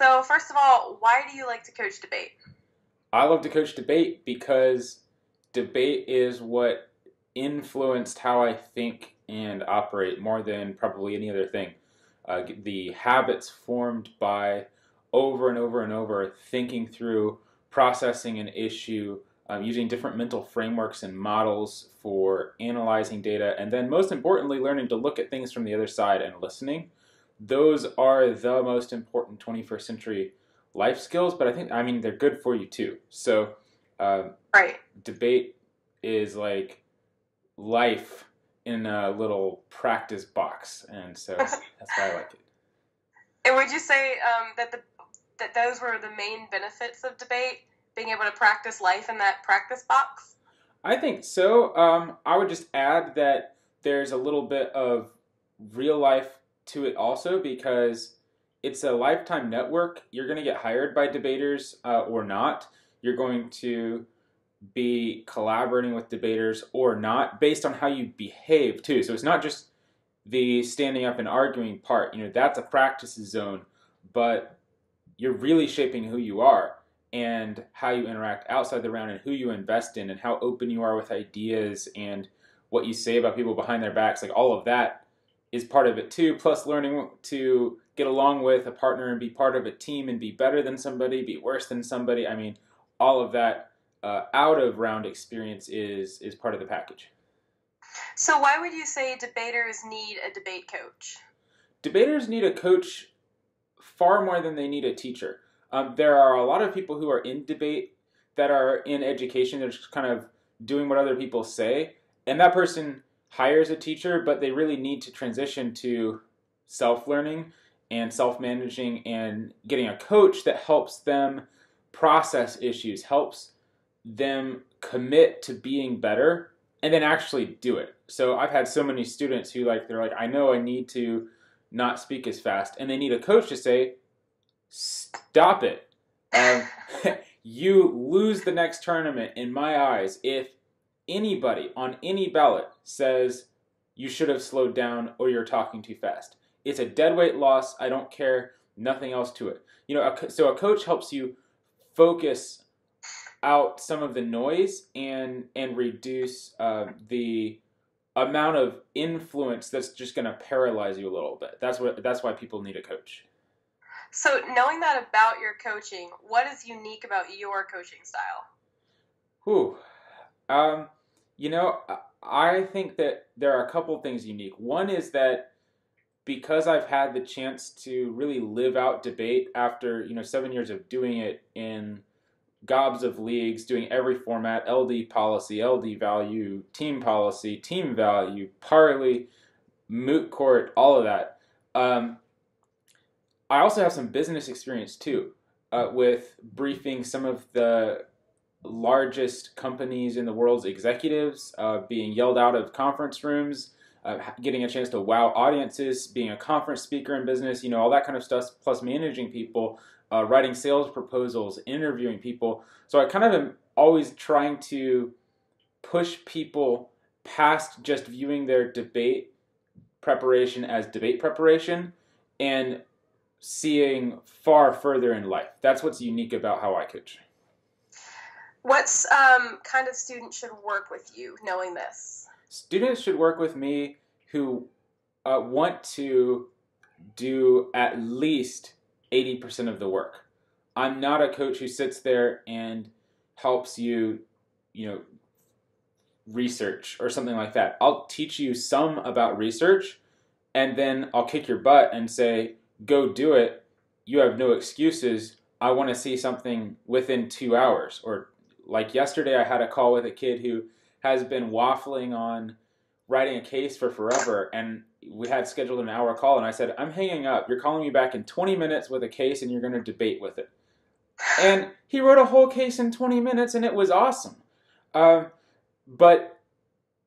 So first of all, why do you like to coach debate? I love to coach debate because debate is what influenced how I think and operate more than probably any other thing. The habits formed by over and over and over thinking through processing an issue, using different mental frameworks and models for analyzing data, and then most importantly, learning to look at things from the other side and listening. Those are the most important 21st century life skills, but I mean, they're good for you too. So, uh, Right. debate is like life in a little practice box, and so that's why I like it. And would you say that those were the main benefits of debate, being able to practice life in that practice box? I think so. I would just add that there's a little bit of real life to it also because it's a lifetime network. You're going to get hired by debaters or not. You're going to be collaborating with debaters or not based on how you behave too. So it's not just the standing up and arguing part. That's a practice zone, but you're really shaping who you are and how you interact outside the round and who you invest in and how open you are with ideas and what you say about people behind their backs. Like all of that is part of it too. Plus learning to get along with a partner and be part of a team and be better than somebody, be worse than somebody. I mean, all of that out of round experience is part of the package. So why would you say debaters need a debate coach? Debaters need a coach far more than they need a teacher. There are a lot of people who are in debate that are in education. They're just kind of doing what other people say. And that person hires a teacher, but they really need to transition to self-learning and self-managing and getting a coach that helps them process issues, helps them commit to being better, and then actually do it. So I've had so many students who they're like, I know I need to not speak as fast, and they need a coach to say, stop it. Um, you lose the next tournament in my eyes if anybody on any ballot says you should have slowed down or you're talking too fast. It's a deadweight loss. I don't care. Nothing else to it. So a coach helps you focus out some of the noise and reduce the amount of influence that's just going to paralyze you a little bit. That's why people need a coach. So knowing that about your coaching, what is unique about your coaching style? Whew. Um, I think that there are a couple things unique. One is that because I've had the chance to really live out debate after 7 years of doing it in gobs of leagues, doing every format, LD policy, LD value, team policy, team value, parlay, moot court, all of that. I also have some business experience too, with briefing some of the largest companies in the world's executives, being yelled out of conference rooms, getting a chance to wow audiences, being a conference speaker in business, all that kind of stuff, plus managing people, writing sales proposals, interviewing people. So I kind of am always trying to push people past just viewing their debate preparation as debate preparation and seeing far further in life. That's what's unique about how I coach. What's kind of student should work with you knowing this? Students should work with me who want to do at least 80% of the work. I'm not a coach who sits there and helps you, research or something like that. I'll teach you some about research and then I'll kick your butt and say, go do it. You have no excuses. I want to see something within 2 hours. Or like yesterday, I had a call with a kid who has been waffling on writing a case for forever, and we had scheduled an hour call, and I said, I'm hanging up. You're calling me back in 20 minutes with a case, and you're going to debate with it. And he wrote a whole case in 20 minutes, and it was awesome. But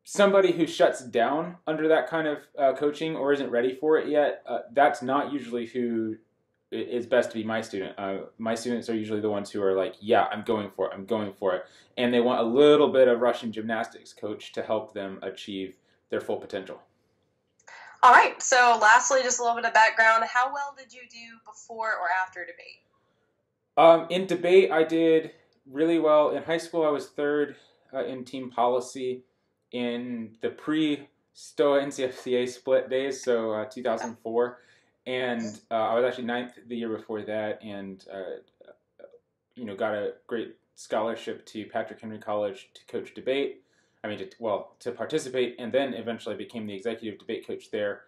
somebody who shuts down under that kind of coaching or isn't ready for it yet, that's not usually who is best to be my student. My students are usually the ones who are like, yeah, I'm going for it, I'm going for it. And they want a little bit of Russian gymnastics coach to help them achieve their full potential. All right, so lastly, just a little bit of background. How well did you do before or after debate? In debate, I did really well. In high school, I was third in team policy in the pre-STOA NCFCA split days, so 2004. And I was actually ninth the year before that, and got a great scholarship to Patrick Henry College to coach debate. To participate, and then eventually became the executive debate coach there.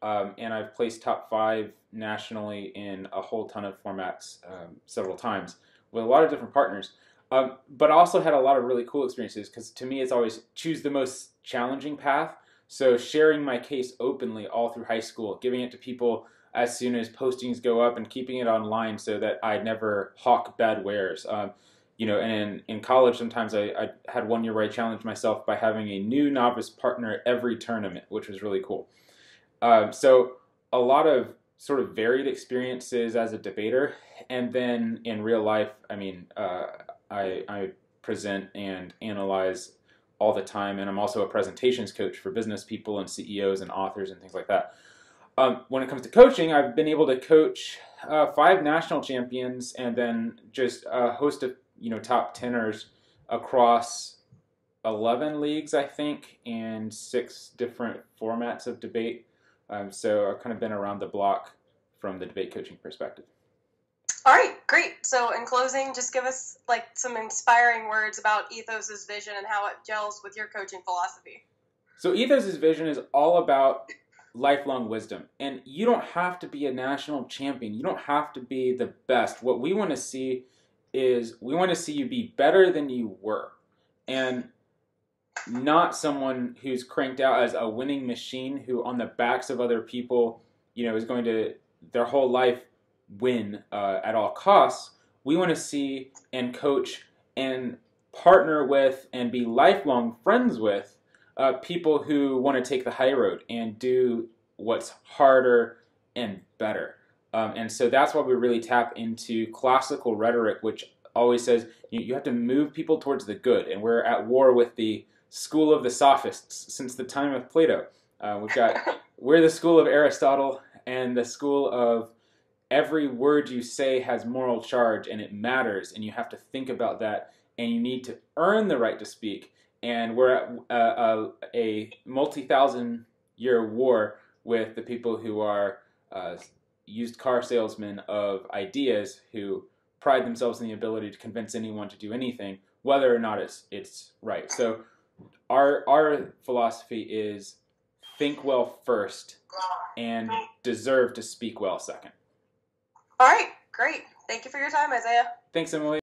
And I've placed top 5 nationally in a whole ton of formats several times with a lot of different partners. But I also had a lot of really cool experiences, because to me it's always choose the most challenging path. So sharing my case openly all through high school, giving it to people as soon as postings go up, and keeping it online so that I never hawk bad wares. And in college, sometimes I had one year where I challenged myself by having a new novice partner every tournament, which was really cool. So a lot of sort of varied experiences as a debater. And then in real life, I present and analyze all the time. And I'm also a presentations coach for business people and CEOs and authors and things like that. When it comes to coaching, I've been able to coach 5 national champions, and then just a host of top tenors across 11 leagues, I think, and 6 different formats of debate. So I've kind of been around the block from the debate coaching perspective. All right, great. So in closing, just give us some inspiring words about Ethos's vision and how it gels with your coaching philosophy. So Ethos's vision is all about lifelong wisdom. And you don't have to be a national champion. You don't have to be the best. What we want to see is we want to see you be better than you were, and not someone who's cranked out as a winning machine who on the backs of other people, is going to their whole life win at all costs. We want to see and coach and partner with and be lifelong friends with people who want to take the high road and do what's harder and better. And so that's why we really tap into classical rhetoric, which always says you have to move people towards the good. And we're at war with the school of the sophists since the time of Plato. We're the school of Aristotle, and the school of every word you say has moral charge and it matters, and you have to think about that, and you need to earn the right to speak. And we're at a multi-thousand-year war with the people who are used car salesmen of ideas who pride themselves in the ability to convince anyone to do anything, whether or not it's right. So our philosophy is think well first and deserve to speak well second. All right, great. Thank you for your time, Isaiah. Thanks, Emily.